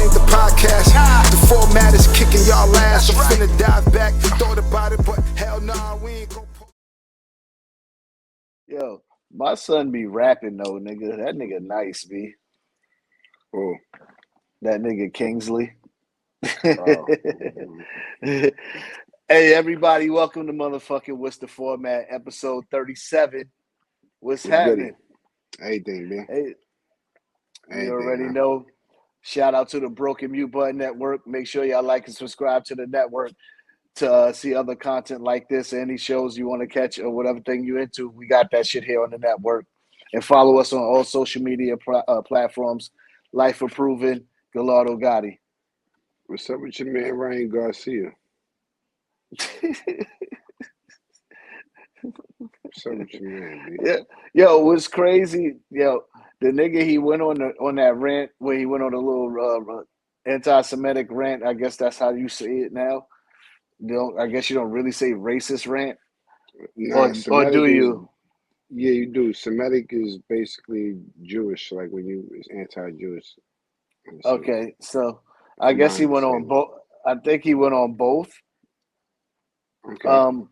ain't the podcast. The format is kicking y'all ass. I'm finna dive back. Thought about it, but hell nah, we ain't gon' Yo, my son be rapping though, nigga. That nigga nice, B. Oh, That nigga Kingsley. oh. Hey, everybody, welcome to motherfucking What's the Format, episode 37. What's happening? Everything, man. Hey, Everything, you already man. know. Shout out to the Broken Mute Button Network. Make sure y'all like and subscribe to the network to see other content like this, any shows you want to catch or whatever thing you into. We got that shit here on the network. And follow us on all social media platforms. Life Approving, Gallardo Gotti. What's up with your man Ryan Garcia? What's up with your man, B? Yeah, yo, what's crazy? Yo, the nigga he went on that rant where he went on a little anti-Semitic rant. I guess that's how you say it now. I guess you don't really say racist rant, Nah, or do Semitic is, you? yeah, you do. Semitic is basically Jewish, like when you is anti-Jewish. Okay, so I guess he went on understanding. both. I think he went on both. Okay.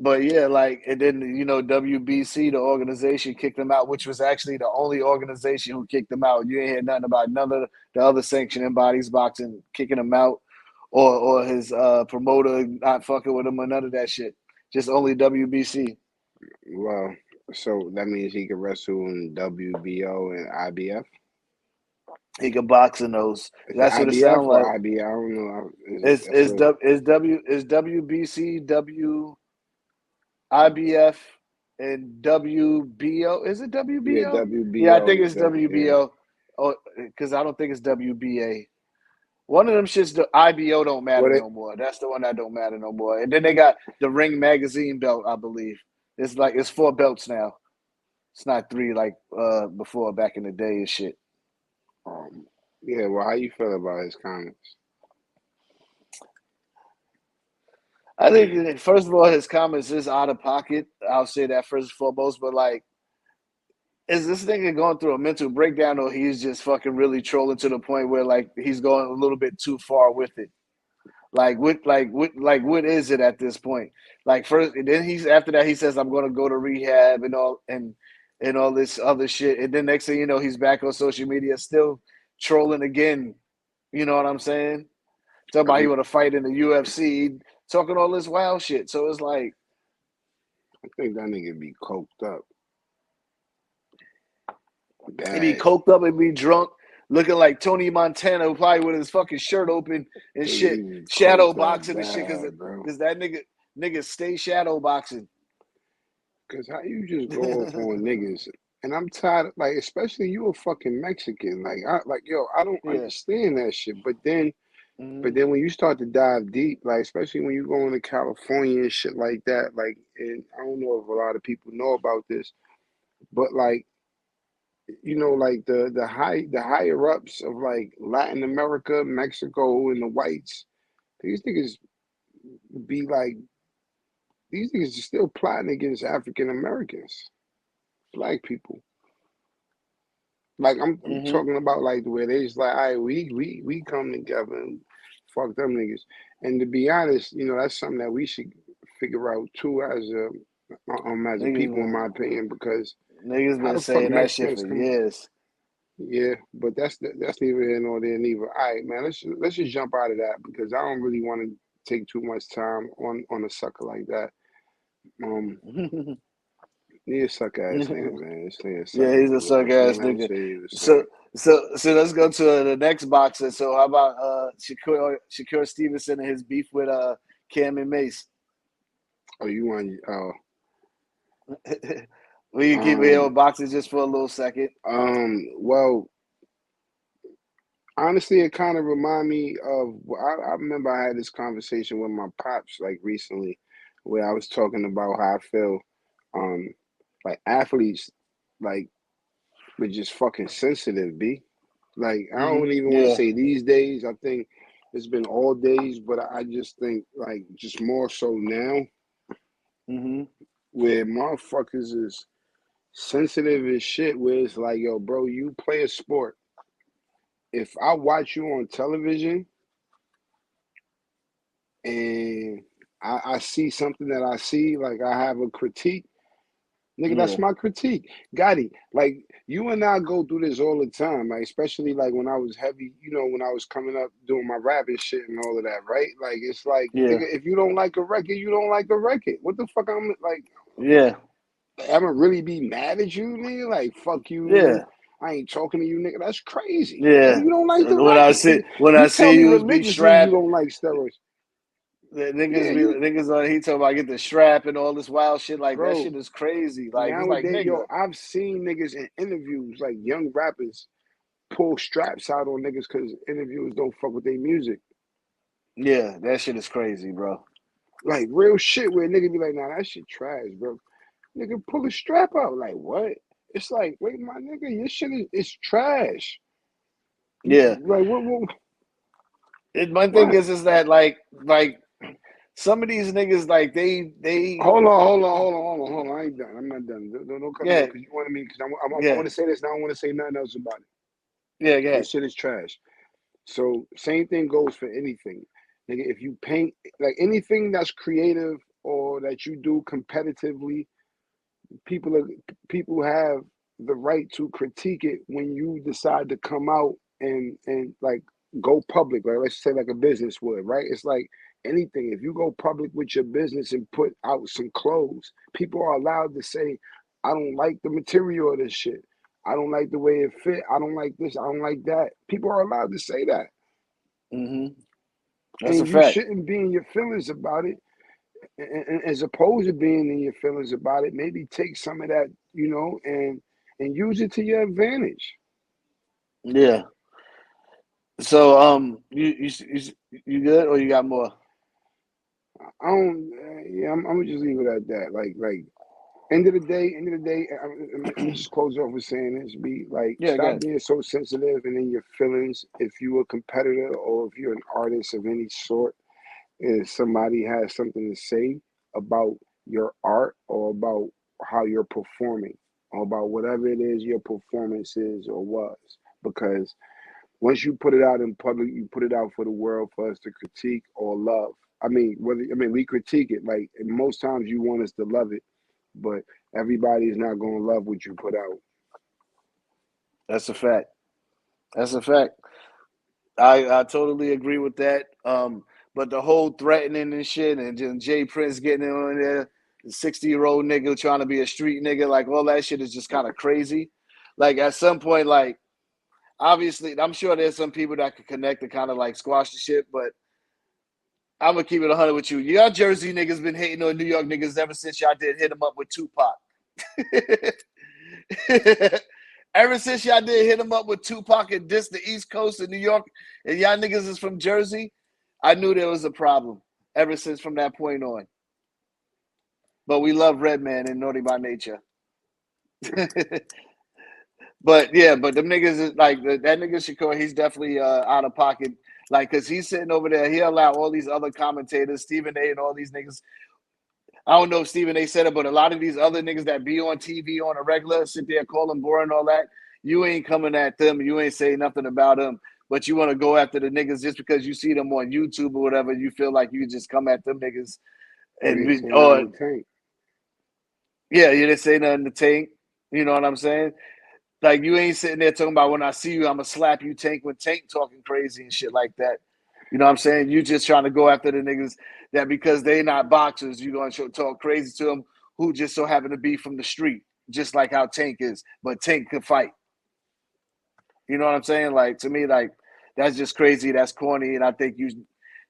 But yeah, like, and then WBC, the organization, kicked him out, which was actually the only organization who kicked him out. You ain't hear nothing about none of the other sanctioning bodies boxing kicking him out, or his promoter not fucking with him or none of that shit. Just only WBC. Well, so that means he could wrestle in WBO and IBF. He could box in those. Is it That's what it IBF sounds or like. IBF? I don't know. Is WBC, IBF, and WBO. Is it Yeah, WBO? Yeah, I WBO think is it's WBO. Oh, because I don't think it's WBA. One of them shits, the IBO don't matter no more. That's the one that don't matter no more. And then they got the Ring Magazine belt, I believe. It's 4 belts now. It's not 3 like before back in the day and shit. Yeah, well, how you feel about his comments? I think first of all, his comments is out of pocket. I'll say that first and foremost. But like, is this nigga going through a mental breakdown, or he's just fucking really trolling to the point where like he's going a little bit too far with it? What is it at this point? Like first, and then he's after that he says I'm going to go to rehab and all this other shit, and then next thing you know he's back on social media still trolling again. You know what I'm saying? Talking about he want to fight in the UFC, talking all this wild shit. So it's like, I think that nigga be coked up. he be coked up and be drunk, looking like Tony Montana, probably with his fucking shirt open and shit, shadow boxing and shit, because that nigga stay shadow boxing. Because how you just go off on niggas? And I'm tired, like, especially you a fucking Mexican. I don't understand that shit. But then when you start to dive deep, like, especially when you go into California and shit like that, like, and I don't know if a lot of people know about this, but like, like the higher ups of like Latin America, Mexico, and the whites, these niggas be like, these niggas are still plotting against African Americans, black people. Like I'm talking about like where they just like, all right, we come together and fuck them niggas. And to be honest, that's something that we should figure out too as a people, in my opinion, because Niggas how been the fuck saying that shit Mexicans for come? years. Yeah, but that's neither here nor there neither. All right, man, let's just jump out of that because I don't really want to take too much time on a sucker like that. He a suck ass nigga, man. This nigga Yeah, he's a suck ass nigga. So let's go to the next boxer. So how about Shakur Stevenson and his beef with Cam and Mace? Oh, you want We can keep it here with boxing just for a little second. Well, honestly, it kind of remind me of. I remember I had this conversation with my pops like recently, where I was talking about how I feel, like athletes, like we're just fucking sensitive, b. Like I don't even want to say these days. I think it's been all days, but I just think like just more so now, where motherfuckers is sensitive as shit. Where it's like, yo, bro, you play a sport. if I watch you on television and I see something that I see, like I have a critique, nigga, Yeah. that's my critique. Gotti, like you and I go through this all the time, like especially like when I was heavy, when I was coming up doing my rapping shit and all of that, right? Like it's like, Yeah. nigga, if you don't like a record, you don't like a record. What the fuck I'm like, Yeah. I'ma really be mad at you, nigga? Like fuck you, nigga. Yeah. I ain't talking to you, nigga. That's crazy. Nigga, Yeah. you don't like the When I record. see when I You tell see me you be religiously you strapped, don't like steroids. the Yeah, niggas on he talking about get the strap and all this wild shit. Like that bro. shit is crazy. Like it's like Nowadays, nigga. I've seen niggas in interviews, like young rappers, pull straps out on niggas because interviewers don't fuck with their music. Yeah, that shit is crazy, bro. Like real shit where a nigga be like, nah, that shit trash, bro. Nigga pull a strap out. Like, what? It's like, wait, my nigga, your shit is trash. Yeah. Like, what? My thing What? is that like some of these niggas like they Hold on. I ain't done. I'm not done. Don't cut me off yeah, because you wanted me, because I yeah, want to say this and I don't want to say nothing else about it. yeah, Your yeah. shit is trash. So same thing goes for anything. Nigga, if you paint like anything that's creative or that you do competitively, people are, people have the right to critique it when you decide to come out and like go public. Like let's say like a business would, right? It's like anything. If you go public with your business and put out some clothes, people are allowed to say, I don't like the material of this shit. I don't like the way it fit. I don't like this. I don't like that. People are allowed to say that. Mm-hmm. That's a And you fact. shouldn't be in your feelings about it. And as opposed to being in your feelings about it, maybe take some of that, and use it to your advantage. Yeah. So you good or you got more? I don't. Yeah, I'm gonna just leave it at that. Like end of the day, I'm gonna just close off with saying this: be like, Yeah, stop good. being so sensitive and in your feelings. If you're a competitor or if you're an artist of any sort, if somebody has something to say about your art or about how you're performing or about whatever it is your performance is or was. Because once you put it out in public, you put it out for the world for us to critique or love. We critique it like and most times you want us to love it, but everybody is not going to love what you put out. That's a fact. That's a fact. I totally agree with that. But the whole threatening and shit, and then Jay Prince getting in on there, the 60-year-old nigga trying to be a street nigga, like all that shit is just kind of crazy. Like at some point, like obviously, I'm sure there's some people that could connect to kind of like squash the shit, but I'm gonna keep it 100 with you. Y'all Jersey niggas been hating on New York niggas ever since y'all did hit them up with Tupac. Ever since y'all did hit him up with Tupac and diss the East Coast of New York, and y'all niggas is from Jersey, I knew there was a problem ever since from that point on. But we love Redman and Naughty by Nature. But yeah, but them niggas is like that nigga Shakur, he's definitely out of pocket. Like, cause he's sitting over there, he allowed all these other commentators, Stephen A. and all these niggas. I don't know if Stephen A. said it, but a lot of these other niggas that be on TV on a regular, sit there calling boring and all that. You ain't coming at them. You ain't saying nothing about them. But you want to go after the niggas just because you see them on YouTube or whatever. You feel like you just come at them niggas Or you and ain't saying nothing or to Tank. yeah, you didn't say nothing to Tank. You know what I'm saying? Like you ain't sitting there talking about when I see you, I'm gonna slap you, Tank, with Tank talking crazy and shit like that. You know what I'm saying? You just trying to go after the niggas that because they not boxers, you gonna talk crazy to them who just so happen to be from the street, just like how Tank is. But Tank could fight. You know what I'm saying? Like to me, like that's just crazy. That's corny, and I think you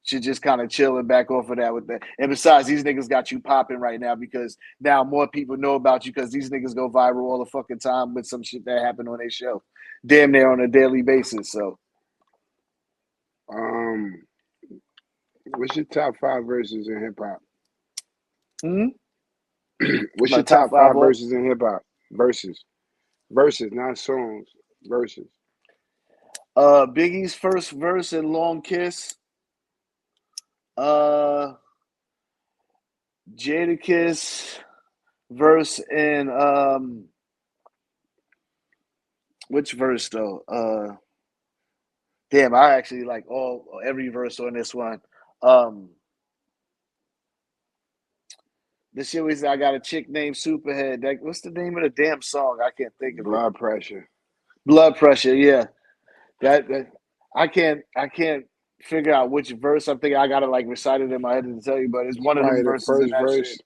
should just kind of chill and back off of that with that. And besides, these niggas got you popping right now because now more people know about you because these niggas go viral all the fucking time with some shit that happened on their show, damn near on a daily basis. So, Um, what's your top five verses in hip hop? What's my your top top five five what? verses in hip hop? Verses, not songs. Verses. Biggie's first verse in Long Kiss. Uh, Jadakiss verse in which verse though? Damn, I actually like every verse on this one. This shit was I got a chick named Superhead. Like, what's the name of the damn song? I can't think of it. Blood pressure. Blood pressure, yeah. That I can't figure out which verse I'm thinking. I gotta like recite it in my head to tell you, but it's one of Probably them the verses in first that verse. shit.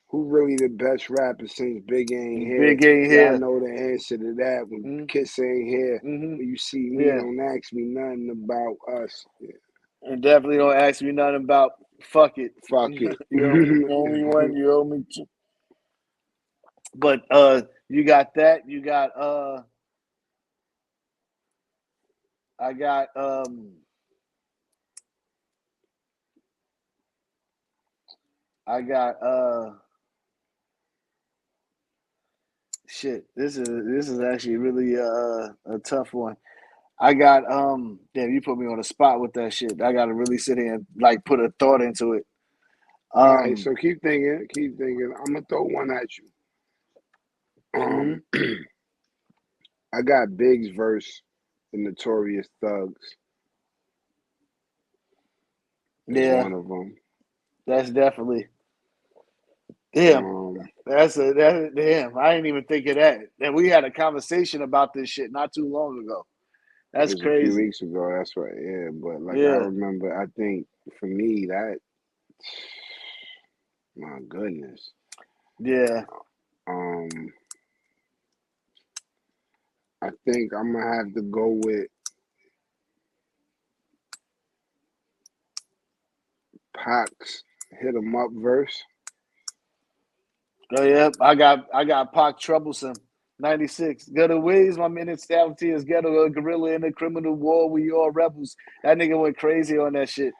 Who really the best rapper since Big ain't here? Big ain't Y'all here. know the answer to that. When Kiss ain't here, when you see me, don't ask me nothing about us. Yeah. And definitely don't ask me nothing about fuck it. Fuck it. You only one, you owe me two. But you got that. You got I got shit. This is actually really a tough one. I got damn, you put me on the spot with that shit. I gotta really sit here and like put a thought into it. All right, so keep thinking. I'm gonna throw one at you. I got Big's verse, The Notorious Thugs. Yeah, one of them. That's definitely damn. Damn. I didn't even think of that. And we had a conversation about this shit not too long ago. That's it was a few crazy. weeks ago. That's right. Yeah, but like I Yeah. remember, I think for me that, my goodness. Yeah. I think I'm gonna have to go with Pac's "Hit 'Em Up" verse. Oh yeah, I got Pac Troublesome. 96. Ghetto ways, my minutes down to his ghetto, a gorilla in a criminal war. We all rebels. That nigga went crazy on that shit.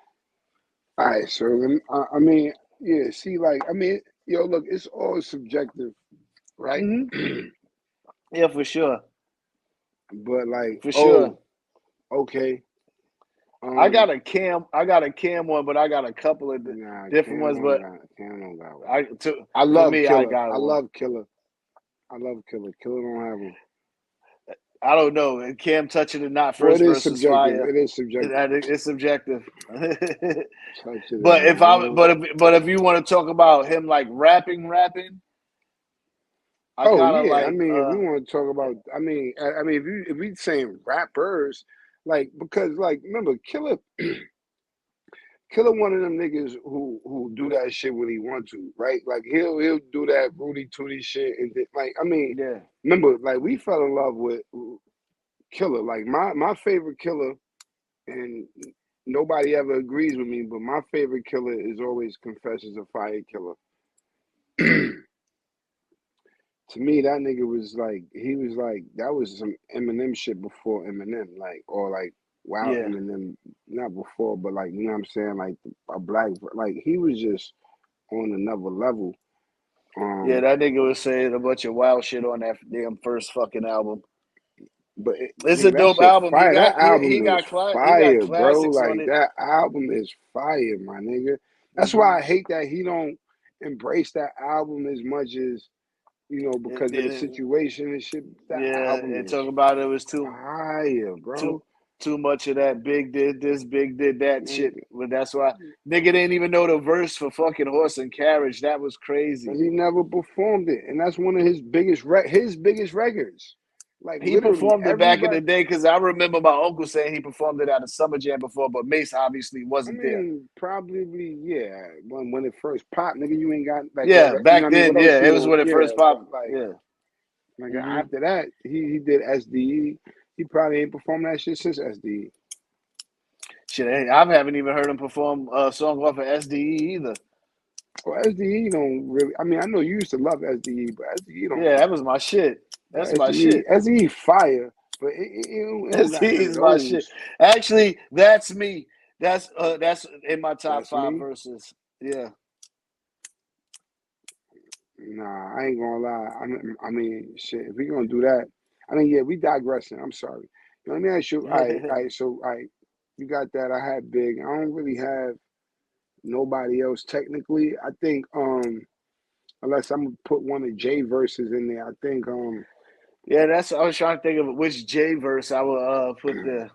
All right, so I mean, yeah. See, like, I mean, yo, look, it's all subjective, right? Yeah, for sure. But like, for sure. Okay. I got a Cam one, but I got a couple of different ones. But Cam don't got one. I love Killer. I love Killer. Killer don't have one. I don't know. And Cam touching it not first verse was fire. It is subjective. It's subjective. But if you want to talk about him like rapping, I mean, if we want to talk about, I mean, if we saying rappers, like, because like remember Killer. Killer one of them niggas who do that shit when he want to, right? Like he'll do that Rudy Tooty shit and like I mean, remember like we fell in love with Killer. Like my favorite Killer, and nobody ever agrees with me, but my favorite Killer is always Confessions of Fire Killer. To me, that nigga was like that was some Eminem shit before Eminem, like or like. Wow, Eminem, not before, but like, you know what I'm saying? Like, a black, like, he was just on another level. Yeah, that nigga was saying a bunch of wild shit on that damn first fucking album. But it's a dope album. Fire. That album he is fire, bro. Like, that album is fire, my nigga. That's why I hate that he don't embrace that album as much as, you know, because of the situation and shit. That album is talk about it was too fire, bro. Too much of that big did this, big did that shit. But that's why nigga didn't even know the verse for fucking Horse and Carriage. That was crazy. Because he never performed it, and that's one of his biggest records. Like he performed it back in the day because I remember my uncle saying he performed it at a Summer Jam before, but Mace obviously wasn't there. Probably when it first popped, nigga, you ain't got like back then, it was when it first popped. Like after that, he did SDE. He probably ain't performed that shit since SDE. Shit, I haven't even heard him perform a song off of SDE either. Well, SDE don't really. I mean, I know you used to love SDE, but SDE don't. Yeah, that was my shit. That's my shit. SDE fire, but it don't got none of my shit. Actually, that's me. That's in my top 5 verses. Yeah. Nah, I ain't gonna lie. I mean, shit. If we gonna do that, I mean, yeah, we digressing. I'm sorry. Let me ask you. All right. So, you got that. I had Big. I don't really have nobody else technically. I think, unless I'm gonna put one of J verses in there. I think, yeah, I was trying to think of which J verse I would put there.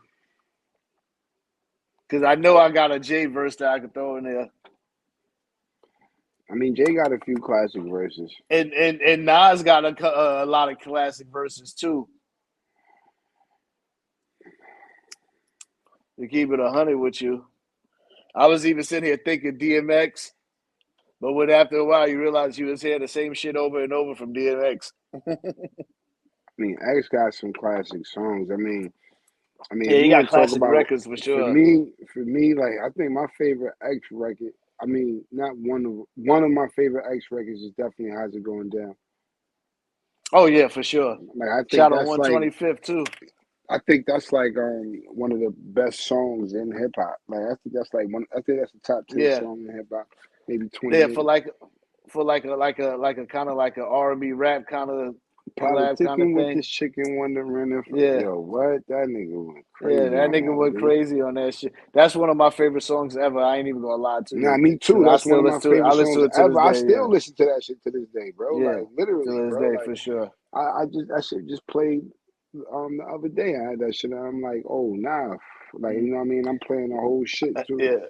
Because I know I got a Jay verse that I could throw in there. I mean, Jay got a few classic verses. And Nas got a lot of classic verses too. To keep it 100 with you. I was even sitting here thinking DMX, but when after a while you realize you was hearing the same shit over and over from DMX. I mean, X got some classic songs. I mean, Yeah, if he you got want to talk classic about records for sure. For me, like I think my favorite X record. I mean, not one of my favorite X records is definitely How's It Going Down. Oh yeah, for sure. Like I think Shot on that's like 125th too. I think that's like one of the best songs in hip hop. Like I think that's like one. I think that's the top 10 Yeah. song in hip hop. Maybe 20. Yeah, for like a kind of like a R&B rap kind of collab kind Politicking of with thing. this chicken wondering if Yeah. yo what that nigga went crazy. Yeah, that nigga went crazy on that shit. That's one of my favorite songs ever. I ain't even gonna lie to you. Nah, me too. That's one of my favorite songs ever. I still listen to that shit to this day, bro. Yeah, like literally, to this bro. day Like, for sure. I just that shit just played the other day. I had that shit. And I'm like, oh nah, like you know what I mean. I'm playing the whole shit too. Yeah,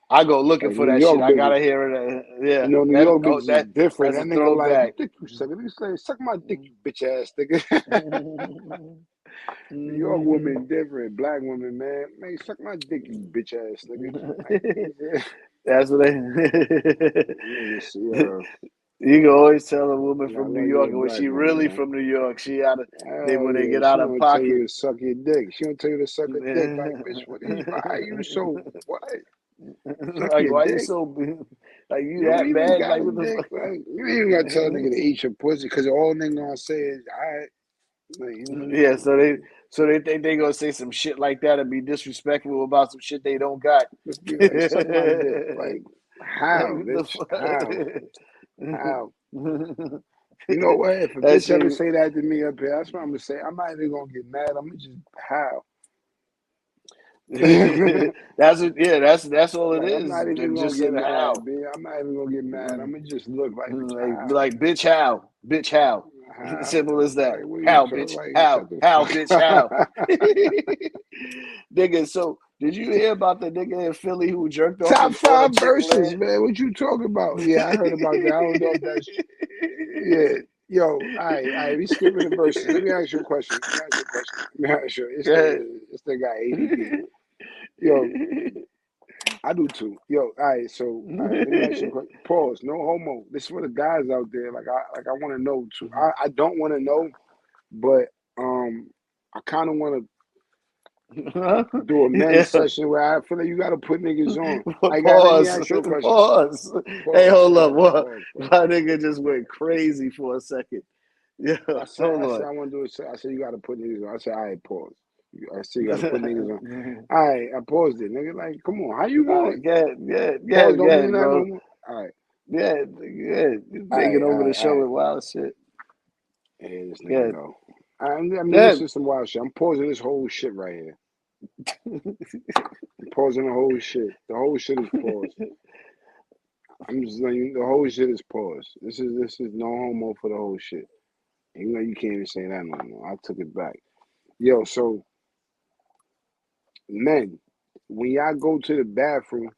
I go looking like, for New that York shit. I gotta hear it. Yeah, You know, New York bitches is different. That's That a nigga like, throwback. dick you suck. He say, suck my dick, you bitch ass nigga. New York woman different. Black woman, man, suck my dick, you bitch ass nigga. That's what they. You can always tell a woman from New York, and when she really from New York, she out of when they get out of pocket. She don't tell you to suck your dick. She don't tell you to suck a dick. Like, bitch, why you so what? Suck like, your why dick? you so like you don't that even bad? got Like, a what the dick. fuck? Like, you ain't even gotta tell a nigga to eat your pussy because all nigga gonna say is, all right. Like, yeah, so they think they gonna say some shit like that and be disrespectful about some shit they don't got. Just be like, suck my dick. Like, how, like, bitch? How? You know what? If a bitch ever say that to me up here, that's what I'm gonna say. I'm not even gonna get mad. I'm gonna just how. That's all it is. I'm not even gonna just get mad, how. B. I'm not even gonna get mad. I'm gonna just look like bitch how, bitch how. Simple as that. Like, how, bitch, how, bitch, how. Nigga, so did you hear about the nigga in Philly who jerked off? Top 5 verses, man. What you talking about? Yeah, I heard about that. I don't know if that's yeah. Yo, all right, we skipping the verses. Let me ask you a question. This thing got ADD. Yo, I do too. Yo, all right, so let me ask you a question. Pause. No homo. This is for the guys out there. Like I want to know too. I don't want to know, but I kind of want to do a men's session where I feel like you got to put niggas on. Let me ask you a question. Pause. Hey, hold up. My nigga just went crazy for a second. Yeah, I said I want to do it. I said you got to put niggas on. I said, all right, pause. I said you got to put niggas on. All right, I paused it, nigga. Like, come on, how you going? Yeah, pause don't mean that no more. All right. Yeah. Taking over the show with wild shit. Hey, this nigga go. I mean, this is some wild shit. I'm pausing this whole shit right here. I'm pausing the whole shit. The whole shit is paused. I'm just letting the whole shit is paused. This is no homo for the whole shit. You know you can't even say that no more. I took it back. Yo, so men, when y'all go to the bathroom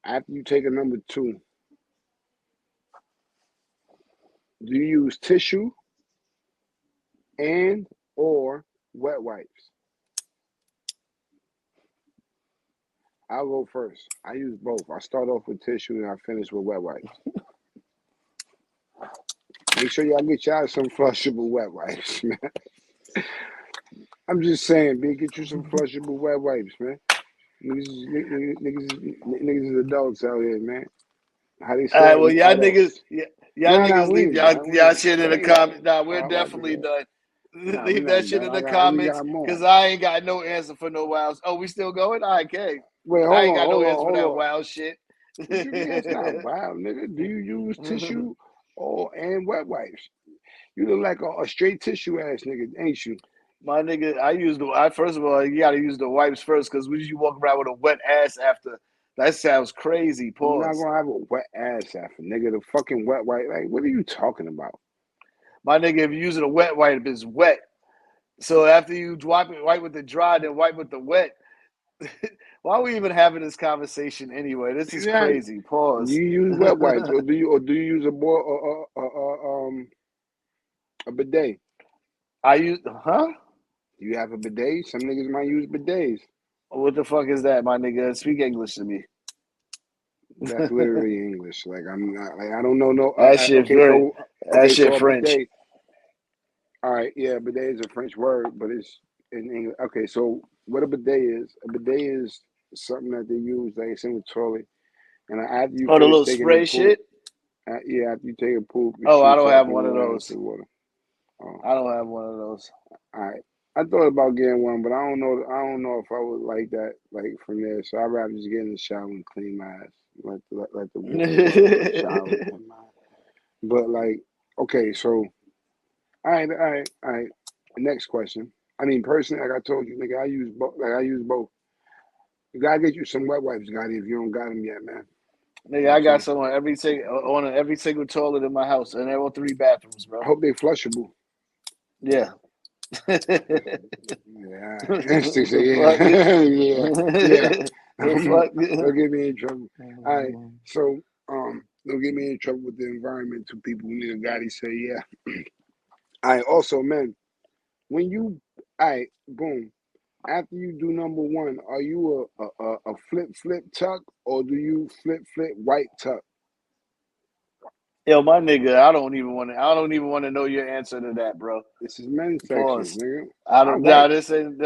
after you take a number 2, do you use tissue and or wet wipes? I'll go first. I use both. I start off with tissue and I finish with wet wipes. Make sure y'all get y'all some flushable wet wipes, man. I'm just saying, B, get you some flushable wet wipes, man. Niggas is adults out here, man. How they say? All right, well, y'all niggas leave y'all shit in the comments. Nah, we're definitely done. Leave that shit in the comments because I ain't got no answer for no wild. Oh, we still going? All right, okay. Wait, I ain't got no answer for that wild shit. What you mean it's not wild, nigga? Do you use tissue and wet wipes? You look like a straight tissue ass nigga, ain't you? My nigga, first of all, you gotta use the wipes first because when you walk around with a wet ass after, that sounds crazy. Pause. You're not gonna have a wet ass after, nigga. The fucking wet wipe, like, what are you talking about? My nigga, if you're using a wet wipe, it's wet. So after you wipe with the dry, then wipe with the wet, Why are we even having this conversation anyway? This is crazy. Pause. You use wet wipes, or do you use a bidet? I use You have a bidet? Some niggas might use bidets. What the fuck is that, my nigga? Speak English to me. That's literally English. Like I'm not like I don't know no. That shit French. Bidet, all right, yeah, bidet is a French word, but it's in English. Okay, so what a bidet is something that they use. Like it's in the toilet, and after you the little spray shit. Yeah, after you take a poop. I don't have one of those. Oh. I don't have one of those. All right. I thought about getting one, but I don't know if I would like that, like from there. So I'd rather just get in the shower and clean my ass, let the water shower in my. But like, okay, so, all right. Next question. I mean, personally, like I told you, nigga, I use both. You gotta get you some wet wipes, Gotti, if you don't got them yet, man. Nigga, I got some on every single toilet in my house, and they're all 3 bathrooms, bro. I hope they flushable. Yeah. Yeah. Don't get me in trouble. All right. So don't get me in trouble with the environmental people. We need a Gotti say yeah. All right, also, man, when you boom, after you do number one, are you a flip tuck, or do you flip white tuck? Yo, my nigga, I don't even want to know your answer to that, bro. This is men's section, nigga. This ain't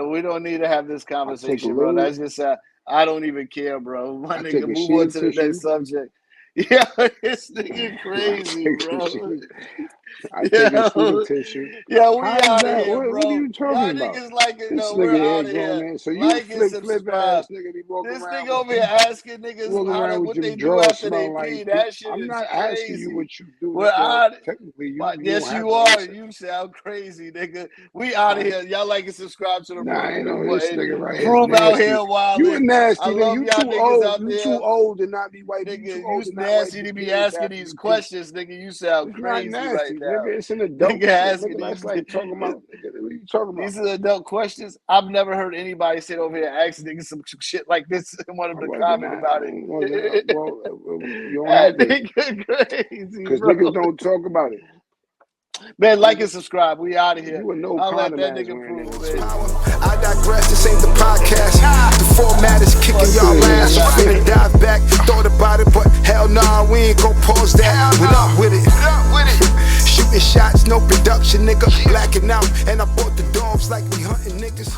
we don't need to have this conversation, bro. That's just I don't even care, bro. My nigga, move on to the next subject. Yeah, this nigga crazy, bro. I take a sheet tissue. Yeah, we out of here, bro. What are you talking about? Niggas like it, this no, we're out of here. Man. So you like flip ass nigga be walking this around. This nigga over here asking niggas what they do after they pee. That shit I'm is not crazy. Asking you what you do. We're out. Technically, yes, you are. You sound crazy, nigga. We out of here. Y'all like and subscribe to the I know this nigga right here. Prove out here wild. You a nasty nigga. You too old. You too old to not be white. Nigga, you nasty to be asking these questions, nigga. You sound crazy right now. Nigga, it's an adult. Nigga asking that's like talking about. What are you talking about? These are adult questions. I've never heard anybody sit over here asking niggas some shit like this and want them to comment about it. You don't have to. Crazy, because niggas don't talk about it. Man, like and subscribe. We out of here. You know I'll let that nigga prove it. I digress, this ain't the podcast. The format is kicking y'all ass. I'm finna dive back. Thought about it, but hell nah, we ain't gon' pause that. We're up with it. Shooting shots, no production, nigga. Blacking out, and I bought the dogs like we hunting niggas.